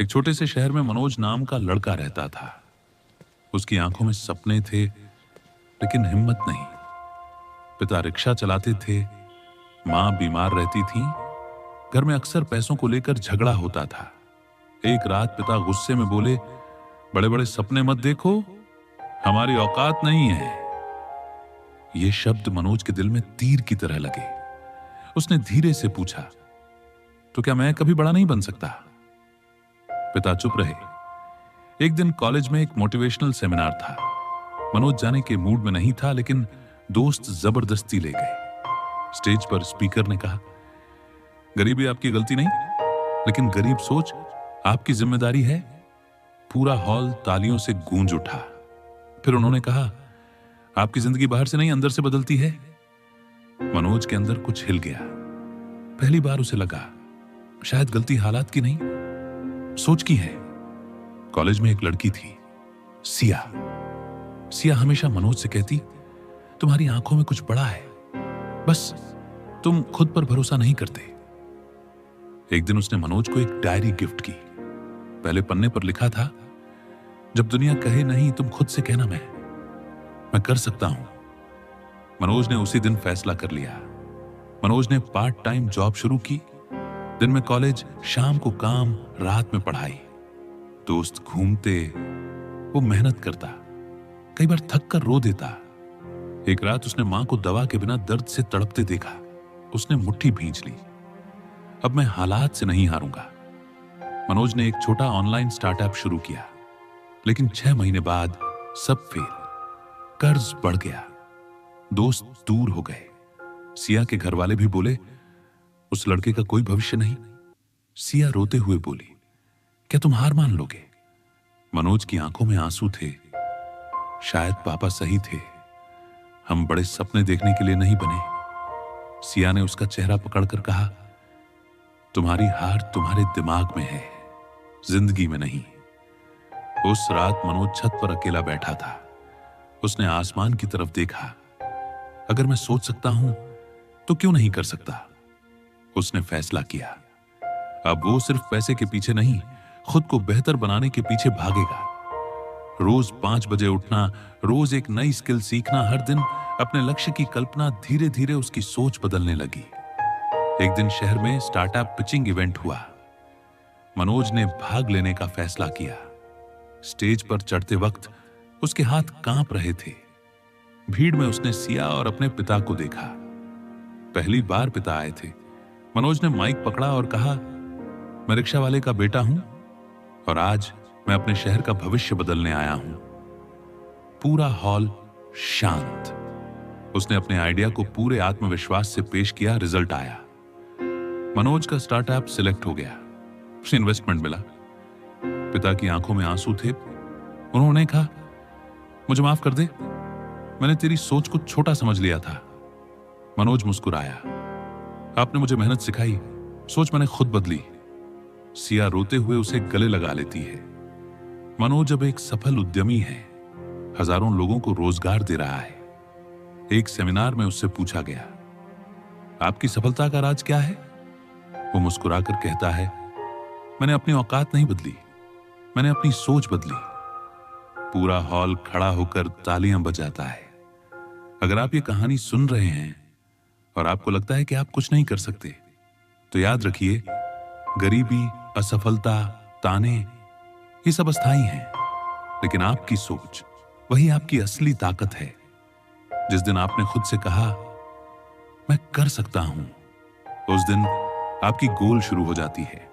एक छोटे से शहर में मनोज नाम का लड़का रहता था। उसकी आंखों में सपने थे लेकिन हिम्मत नहीं। पिता रिक्शा चलाते थे, मां बीमार रहती थी। घर में अक्सर पैसों को लेकर झगड़ा होता था। एक रात पिता गुस्से में बोले, बड़े बड़े सपने मत देखो, हमारी औकात नहीं है। ये शब्द मनोज के दिल में तीर की तरह लगे। उसने धीरे से पूछा, तो क्या मैं कभी बड़ा नहीं बन सकता? पिता चुप रहे। एक दिन कॉलेज में एक मोटिवेशनल सेमिनार था। मनोज जाने के मूड में नहीं था, लेकिन दोस्त जबरदस्ती ले गए। स्टेज पर स्पीकर ने कहा, गरीबी आपकी गलती नहीं, लेकिन गरीब सोच आपकी जिम्मेदारी है। पूरा हॉल तालियों से गूंज उठा। फिर उन्होंने कहा, आपकी जिंदगी बाहर से नहीं अंदर से बदलती है। मनोज के अंदर कुछ हिल गया। पहली बार उसे लगा, शायद गलती हालात की नहीं, सोच की है। कॉलेज में एक लड़की थी, सिया। सिया हमेशा मनोज से कहती, तुम्हारी आंखों में कुछ बड़ा है, बस तुम खुद पर भरोसा नहीं करते। एक दिन उसने मनोज को एक डायरी गिफ्ट की। पहले पन्ने पर लिखा था, जब दुनिया कहे नहीं तुम खुद से कहना, मैं कर सकता हूं। मनोज ने उसी दिन फैसला कर लिया। मनोज ने पार्ट टाइम जॉब शुरू की। दिन में कॉलेज, शाम को काम, रात में पढ़ाई। दोस्त घूमते, वो मेहनत करता। कई बार थक कर रो देता। एक रात उसने मां को दवा के बिना दर्द से तड़पते देखा। उसने मुट्ठी भींच ली, अब मैं हालात से नहीं हारूंगा। मनोज ने एक छोटा ऑनलाइन स्टार्टअप शुरू किया, लेकिन 6 महीने बाद सब फेल। कर्ज बढ़ गया, दोस्त दूर हो गए। सिया के घर वाले भी बोले, उस लड़के का कोई भविष्य नहीं। सिया रोते हुए बोली, क्या तुम हार मान लोगे? मनोज की आंखों में आंसू थे। शायद पापा सही थे, हम बड़े सपने देखने के लिए नहीं बने। सिया ने उसका चेहरा पकड़कर कहा, तुम्हारी हार तुम्हारे दिमाग में है, जिंदगी में नहीं। उस रात मनोज छत पर अकेला बैठा था। उसने आसमान की तरफ देखा। अगर मैं सोच सकता हूं तो क्यों नहीं कर सकता? उसने फैसला किया, अब वो सिर्फ पैसे के पीछे नहीं, खुद को बेहतर बनाने के पीछे भागेगा। रोज 5 बजे उठना, रोज एक नई स्किल सीखना, हर दिन अपने लक्ष्य की कल्पना। धीरे धीरे उसकी सोच बदलने लगी। एक दिन शहर में स्टार्टअप पिचिंग इवेंट हुआ। मनोज ने भाग लेने का फैसला किया। स्टेज पर चढ़ते वक्त उसके हाथ कांप रहे थे। भीड़ में उसने सिया और अपने पिता को देखा। पहली बार पिता आए थे। मनोज ने माइक पकड़ा और कहा, मैं रिक्शा वाले का बेटा हूं और आज मैं अपने शहर का भविष्य बदलने आया हूं। पूरा हॉल शांत। उसने अपने आइडिया को पूरे आत्मविश्वास से पेश किया। रिजल्ट आया, मनोज का स्टार्टअप सिलेक्ट हो गया। उसे इन्वेस्टमेंट मिला। पिता की आंखों में आंसू थे। उन्होंने कहा, मुझे माफ कर दे, मैंने तेरी सोच को छोटा समझ लिया था। मनोज मुस्कुराया, आपने मुझे मेहनत सिखाई, सोच मैंने खुद बदली। सिया रोते हुए उसे गले लगा लेती है। मनोज अब एक सफल उद्यमी है, हजारों लोगों को रोजगार दे रहा है। एक सेमिनार में उससे पूछा गया, आपकी सफलता का राज क्या है? वो मुस्कुराकर कहता है, मैंने अपनी औकात नहीं बदली, मैंने अपनी सोच बदली। पूरा हॉल खड़ा होकर तालियां बजाता है। अगर आप ये कहानी सुन रहे हैं और आपको लगता है कि आप कुछ नहीं कर सकते, तो याद रखिए, गरीबी, असफलता, ताने, ये सब अस्थाई हैं, लेकिन आपकी सोच, वही आपकी असली ताकत है। जिस दिन आपने खुद से कहा, मैं कर सकता हूं, उस दिन आपकी गोल शुरू हो जाती है।